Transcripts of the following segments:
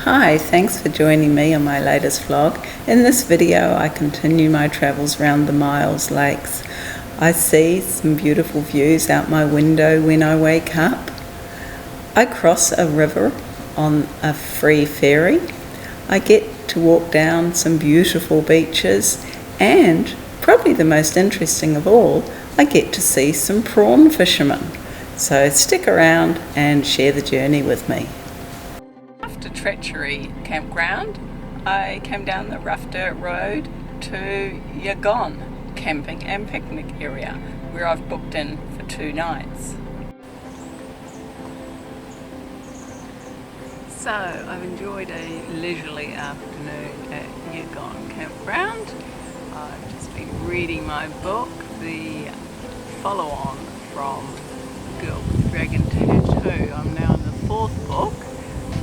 Hi, thanks for joining me on my latest vlog. In this video I continue my travels around the Myall Lakes. I see some beautiful views out my window when I wake up. I cross a river on a free ferry. I get to walk down some beautiful beaches, and probably the most interesting of all, I get to see some prawn fishermen. So stick around and share the journey with me. After Treachery campground, I came down the rough dirt road to Myall camping and picnic area, where I've booked in for 2 nights. So I've enjoyed a leisurely afternoon at Myall campground. I've just been reading my book, the follow-on from Girl with the Dragon Tattoo. I'm now in the 4th book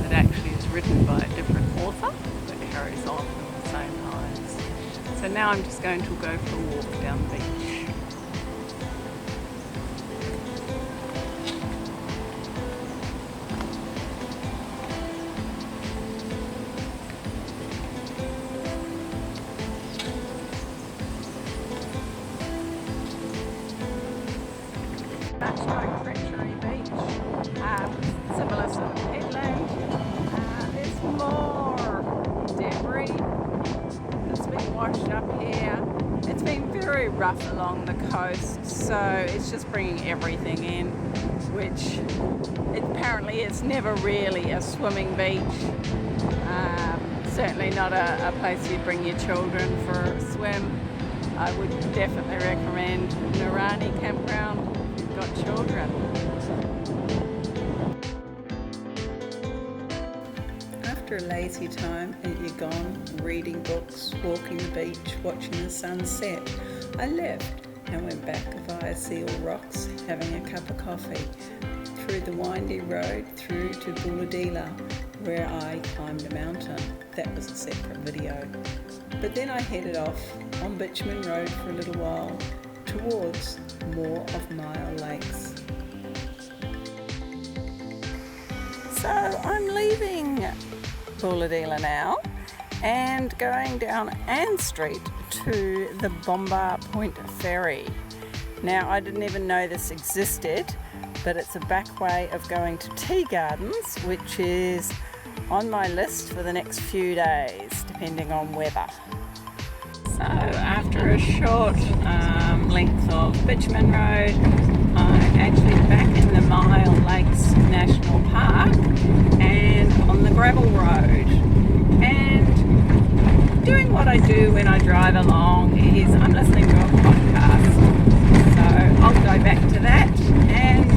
that actually is written by a different author that carries on from the same lines. So now I'm just going to go for a walk down the beach. That's like Treachery Beach, similar sort of headland. There's more debris that's been washed up here. It's been very rough along the coast, so it's just bringing everything in, which apparently it's never really a swimming beach. Certainly not a place you'd bring your children for a swim. I would definitely recommend Narani campground if you've got children. After a lazy time at Myall, reading books, walking the beach, watching the sunset, I left and went back via Seal Rocks, having a cup of coffee, through the windy road through to Bulladila, where I climbed a mountain. That was a separate video. But then I headed off on Bitumen Road for a little while towards more of Myall Lakes. So I'm leaving Bulladila now and going down Ann Street to the Bomba Point Ferry. Now, I didn't even know this existed, but it's a back way of going to Tea Gardens, which is on my list for the next few days, depending on weather. So after a short length of Bitumen Road, I'm actually back in the Myall Lakes National Park and on the gravel road. And doing what I do when I drive along is I'm listening to a podcast. So I'll go back to that and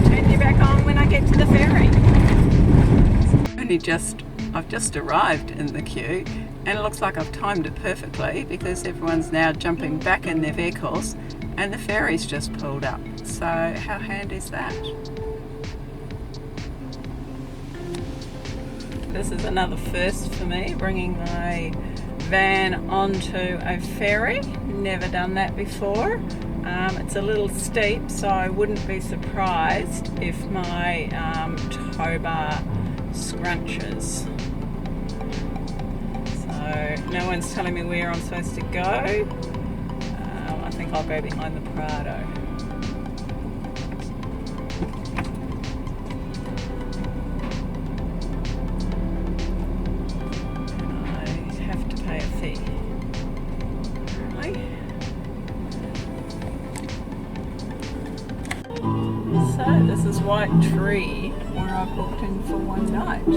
turn you back on when I get to the ferry. I've just arrived in the queue, and it looks like I've timed it perfectly because everyone's now jumping back in their vehicles and the ferry's just pulled up. So how handy is that? This is another first for me, bringing my van onto a ferry. Never done that before. It's a little steep, so I wouldn't be surprised if my tow bar scrunches. So no one's telling me where I'm supposed to go. I think I'll go behind the Prado. And I have to pay a fee, apparently. So this is White Tree, where I booked in for 1 night.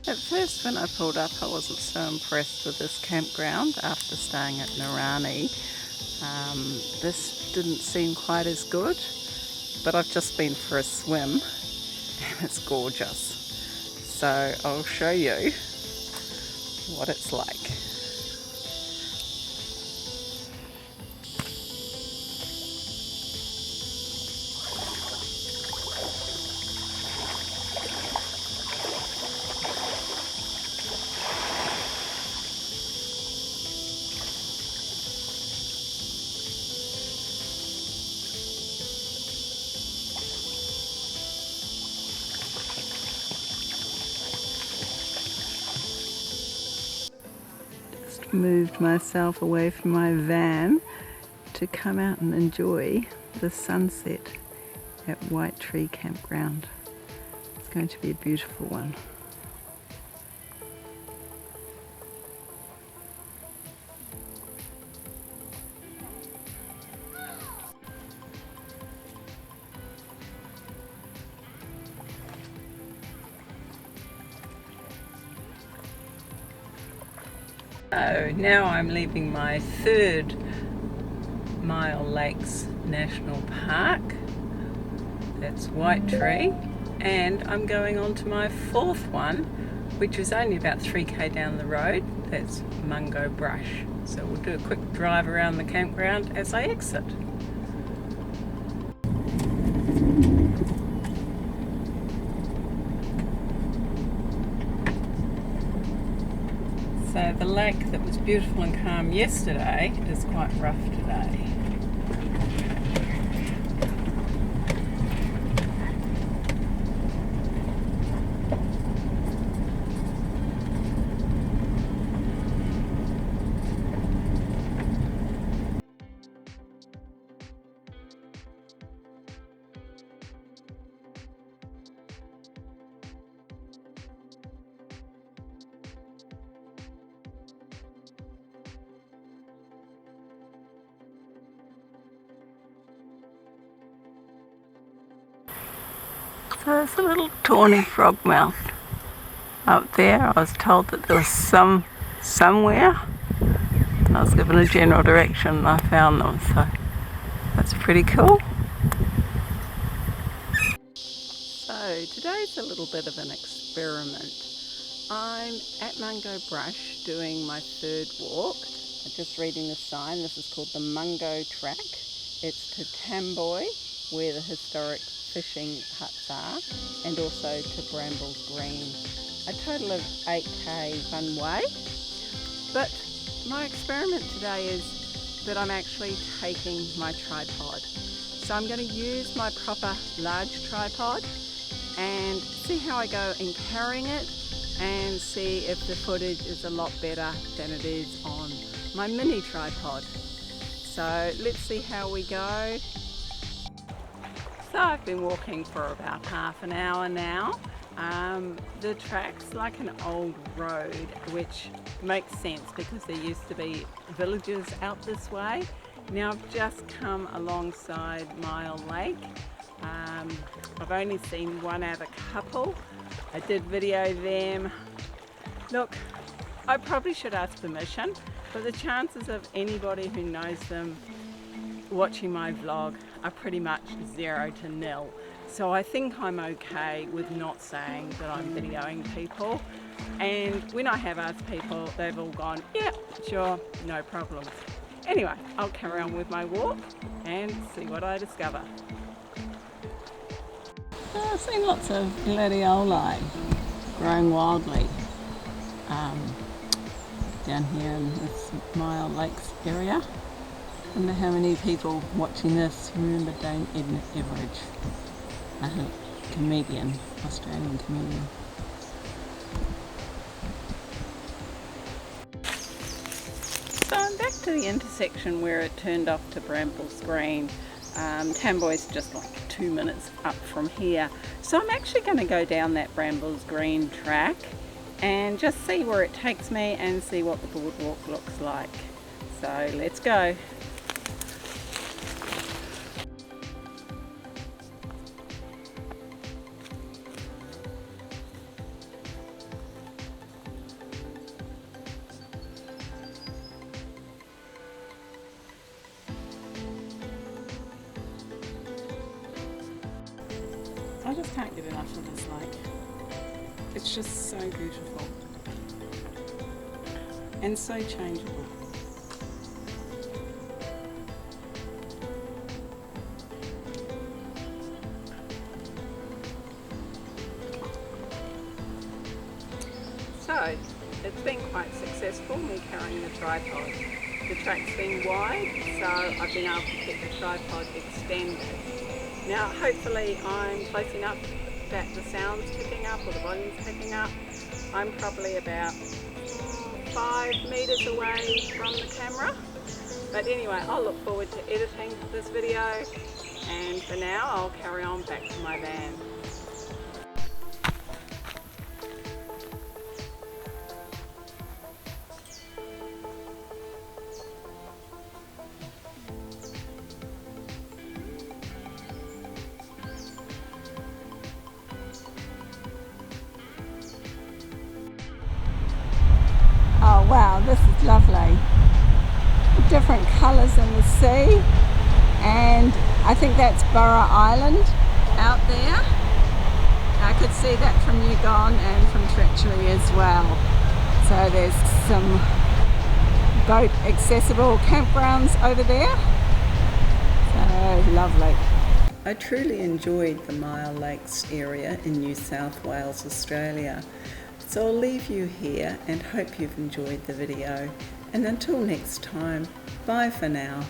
At first, when I pulled up, I wasn't so impressed with this campground after staying at Narani. This didn't seem quite as good, but I've just been for a swim and it's gorgeous. So I'll show you what it's like. moved myself away from my van to come out and enjoy the sunset at White Tree Campground. It's going to be a beautiful one. So now I'm leaving my third Myall Lakes National Park. That's White Tree, and I'm going on to my fourth one, which is only about 3k down the road. That's Mungo Brush. So we'll do a quick drive around the campground as I exit. So the lake that was beautiful and calm yesterday is quite rough today. So there's a little tawny frogmouth up there. I was told that there was somewhere. I was given a general direction and I found them, so that's pretty cool. So today's a little bit of an experiment. I'm at Mungo Brush doing my third walk. I'm just reading the sign. This is called the Mungo Track. It's to Tamboy, where the historic fishing huts are, and also to Brambles Green. A total of 8k one way. But my experiment today is that I'm actually taking my tripod. So I'm going to use my proper large tripod and see how I go in carrying it, and see if the footage is a lot better than it is on my mini tripod. So let's see how we go. So I've been walking for about half an hour now. The track's like an old road, which makes sense because there used to be villages out this way. Now I've just come alongside Myall Lake. I've only seen one other couple. I did video them. Look, I probably should ask permission, but the chances of anybody who knows them watching my vlog are pretty much 0 to nil. So I think I'm okay with not saying that I'm videoing people. And when I have asked people, they've all gone, yeah, sure, no problem. Anyway, I'll carry on with my walk and see what I discover. I've seen lots of gladioli growing wildly down here in this Myall Lakes area. I wonder how many people watching this remember Dame Edna Everage, a comedian, Australian comedian. So I'm back to the intersection where it turned off to Brambles Green. Tamboy's just like 2 minutes up from here. So I'm actually going to go down that Brambles Green track and just see where it takes me and see what the boardwalk looks like. So let's go. I just can't get enough of this lake. It's just so beautiful and so changeable. So it's been quite successful, me carrying the tripod. The track's been wide, so I've been able to keep the tripod extended. Now hopefully I'm close enough that the sound's picking up or the volume's picking up. I'm probably about 5 metres away from the camera. But anyway, I'll look forward to editing this video, and for now I'll carry on back to my van. Oh wow, this is lovely. Different colours in the sea, and I think that's Burra Island out there. I could see that from Yugong and from Treachery as well. So there's some boat accessible campgrounds over there. So lovely. I truly enjoyed the Myall Lakes area in New South Wales, Australia. So I'll leave you here and hope you've enjoyed the video. And until next time, bye for now.